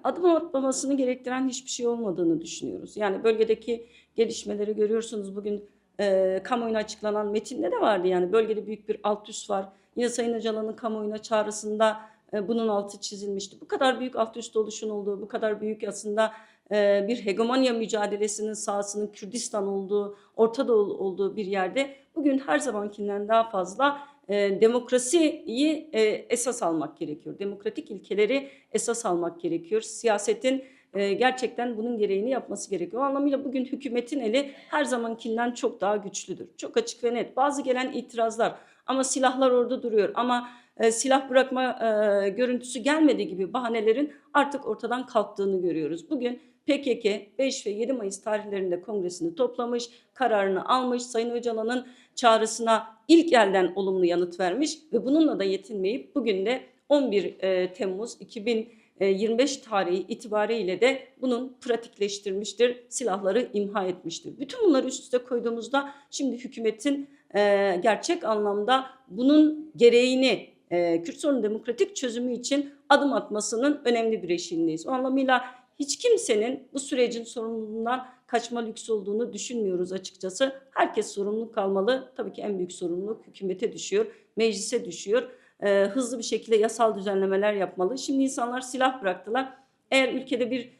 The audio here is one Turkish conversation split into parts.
Adım atmamasını gerektiren hiçbir şey olmadığını düşünüyoruz. Yani bölgedeki gelişmeleri görüyorsunuz. Bugün kamuoyuna açıklanan metinde de vardı. Yani bölgede büyük bir alt üst var. Yine Sayın Öcalan'ın kamuoyuna çağrısında bunun altı çizilmişti. Bu kadar büyük alt üst oluşun olduğu, bu kadar büyük aslında bir hegemonya mücadelesinin sahasının Kürdistan olduğu, Orta Doğu olduğu bir yerde bugün her zamankinden daha fazla demokrasiyi esas almak gerekiyor. Demokratik ilkeleri esas almak gerekiyor. Siyasetin gerçekten bunun gereğini yapması gerekiyor. O anlamıyla bugün hükümetin eli her zamankinden çok daha güçlüdür. Çok açık ve net. Bazı gelen itirazlar ama silahlar orada duruyor ama silah bırakma görüntüsü gelmedi gibi bahanelerin artık ortadan kalktığını görüyoruz. Bugün PKK 5 ve 7 Mayıs tarihlerinde kongresini toplamış, kararını almış, Sayın Öcalan'ın çağrısına ilk elden olumlu yanıt vermiş ve bununla da yetinmeyip bugün de 11 Temmuz 2025 tarihi itibariyle de bunun pratikleştirmiştir, silahları imha etmiştir. Bütün bunları üst üste koyduğumuzda şimdi hükümetin gerçek anlamda bunun gereğini Kürt sorunu demokratik çözümü için adım atmasının önemli bir eşiğindeyiz. O anlamıyla hiç kimsenin bu sürecin sorumluluğundan kaçma lüksü olduğunu düşünmüyoruz açıkçası. Herkes sorumluluk almalı. Tabii ki en büyük sorumluluk hükümete düşüyor, meclise düşüyor. Hızlı bir şekilde yasal düzenlemeler yapmalı. Şimdi insanlar silah bıraktılar. Eğer ülkede bir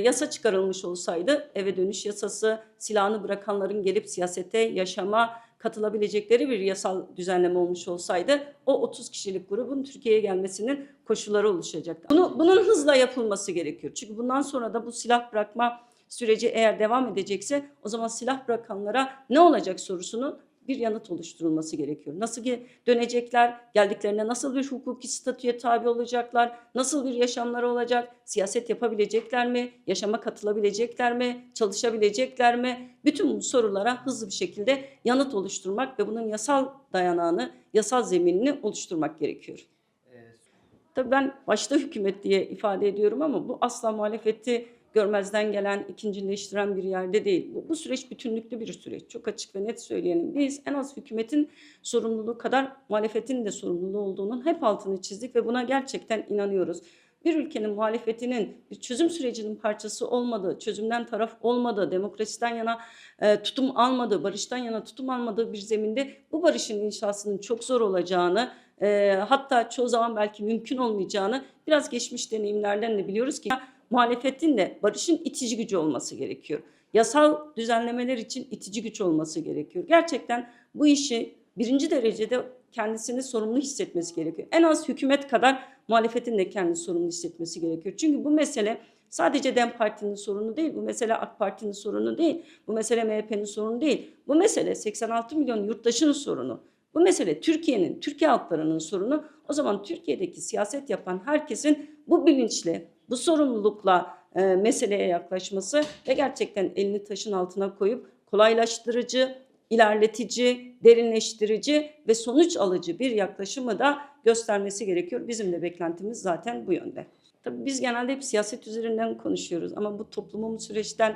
yasa çıkarılmış olsaydı, eve dönüş yasası, silahını bırakanların gelip siyasete, yaşama katılabilecekleri bir yasal düzenleme olmuş olsaydı o 30 kişilik grubun Türkiye'ye gelmesinin koşulları oluşacaktı. Bunun hızla yapılması gerekiyor. Çünkü bundan sonra da bu silah bırakma süreci eğer devam edecekse o zaman silah bırakanlara ne olacak sorusunu bir yanıt oluşturulması gerekiyor. Nasıl dönecekler, geldiklerinde nasıl bir hukuki statüye tabi olacaklar, nasıl bir yaşamları olacak, siyaset yapabilecekler mi, yaşama katılabilecekler mi, çalışabilecekler mi? Bütün bu sorulara hızlı bir şekilde yanıt oluşturmak ve bunun yasal dayanağını, yasal zeminini oluşturmak gerekiyor. Tabii ben başta hükümet diye ifade ediyorum ama bu asla muhalefeti görmezden gelen, ikincileştiren bir yerde değil. Bu süreç bütünlüklü bir süreç. Çok açık ve net söyleyelim. Biz en az hükümetin sorumluluğu kadar muhalefetin de sorumluluğu olduğunun hep altını çizdik ve buna gerçekten inanıyoruz. Bir ülkenin muhalefetinin bir çözüm sürecinin parçası olmadığı, çözümden taraf olmadığı, demokrasiden yana tutum almadığı, barıştan yana tutum almadığı bir zeminde bu barışın inşasının çok zor olacağını, hatta çoğu zaman belki mümkün olmayacağını biraz geçmiş deneyimlerden de biliyoruz ki muhalefetin de barışın itici gücü olması gerekiyor. Yasal düzenlemeler için itici güç olması gerekiyor. Gerçekten bu işi birinci derecede kendisini sorumlu hissetmesi gerekiyor. En az hükümet kadar muhalefetin de kendini sorumlu hissetmesi gerekiyor. Çünkü bu mesele sadece DEM Parti'nin sorunu değil, bu mesele AK Parti'nin sorunu değil, bu mesele MHP'nin sorunu değil. Bu mesele 86 milyon yurttaşın sorunu. Bu mesele Türkiye'nin, Türkiye halklarının sorunu. O zaman Türkiye'deki siyaset yapan herkesin bu bilinçle, bu sorumlulukla meseleye yaklaşması ve gerçekten elini taşın altına koyup kolaylaştırıcı, ilerletici, derinleştirici ve sonuç alıcı bir yaklaşımı da göstermesi gerekiyor. Bizim de beklentimiz zaten bu yönde. Tabii biz genelde hep siyaset üzerinden konuşuyoruz ama bu toplumun süreçten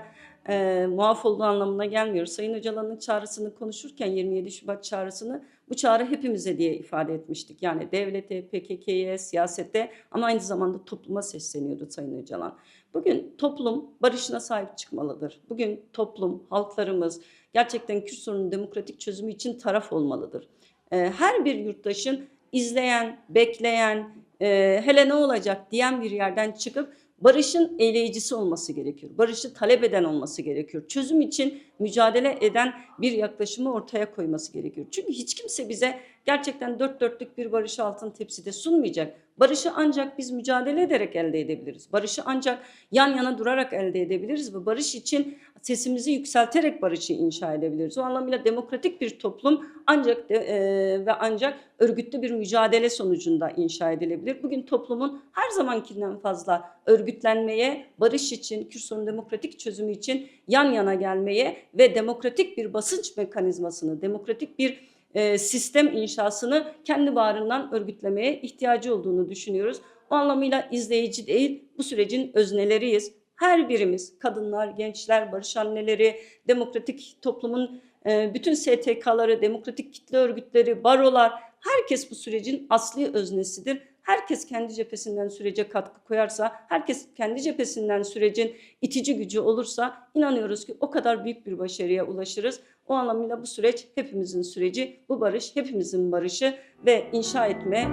muaf olduğu anlamına gelmiyor. Sayın Öcalan'ın çağrısını konuşurken 27 Şubat çağrısını bu çağrı hepimize diye ifade etmiştik. Yani devlete, PKK'ye, siyasete ama aynı zamanda topluma sesleniyordu Sayın Öcalan. Bugün toplum barışına sahip çıkmalıdır. Bugün toplum, halklarımız gerçekten Kürt sorunun demokratik çözümü için taraf olmalıdır. Her bir yurttaşın izleyen, bekleyen, hele ne olacak diyen bir yerden çıkıp barışın eyleyicisi olması gerekiyor. Barışı talep eden olması gerekiyor. Çözüm için mücadele eden bir yaklaşımı ortaya koyması gerekiyor. Çünkü hiç kimse bize gerçekten dört dörtlük bir barışı altın tepside sunmayacak. Barışı ancak biz mücadele ederek elde edebiliriz. Barışı ancak yan yana durarak elde edebiliriz ve barış için sesimizi yükselterek barışı inşa edebiliriz. O anlamıyla demokratik bir toplum ancak ve ancak örgütlü bir mücadele sonucunda inşa edilebilir. Bugün toplumun her zamankinden fazla örgütlenmeye, barış için, Kürt sorunu demokratik çözümü için yan yana gelmeye ve demokratik bir basınç mekanizmasını, demokratik bir sistem inşasını kendi bağrından örgütlemeye ihtiyacı olduğunu düşünüyoruz. O anlamıyla izleyici değil, bu sürecin özneleriyiz. Her birimiz, kadınlar, gençler, barış anneleri, demokratik toplumun bütün STK'ları, demokratik kitle örgütleri, barolar, herkes bu sürecin asli öznesidir. herkes kendi cephesinden sürece katkı koyarsa, herkes kendi cephesinden sürecin itici gücü olursa inanıyoruz ki o kadar büyük bir başarıya ulaşırız. O anlamıyla bu süreç hepimizin süreci, bu barış hepimizin barışı ve inşa etme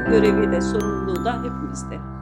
görevi de sorumluluğu da hepimizde.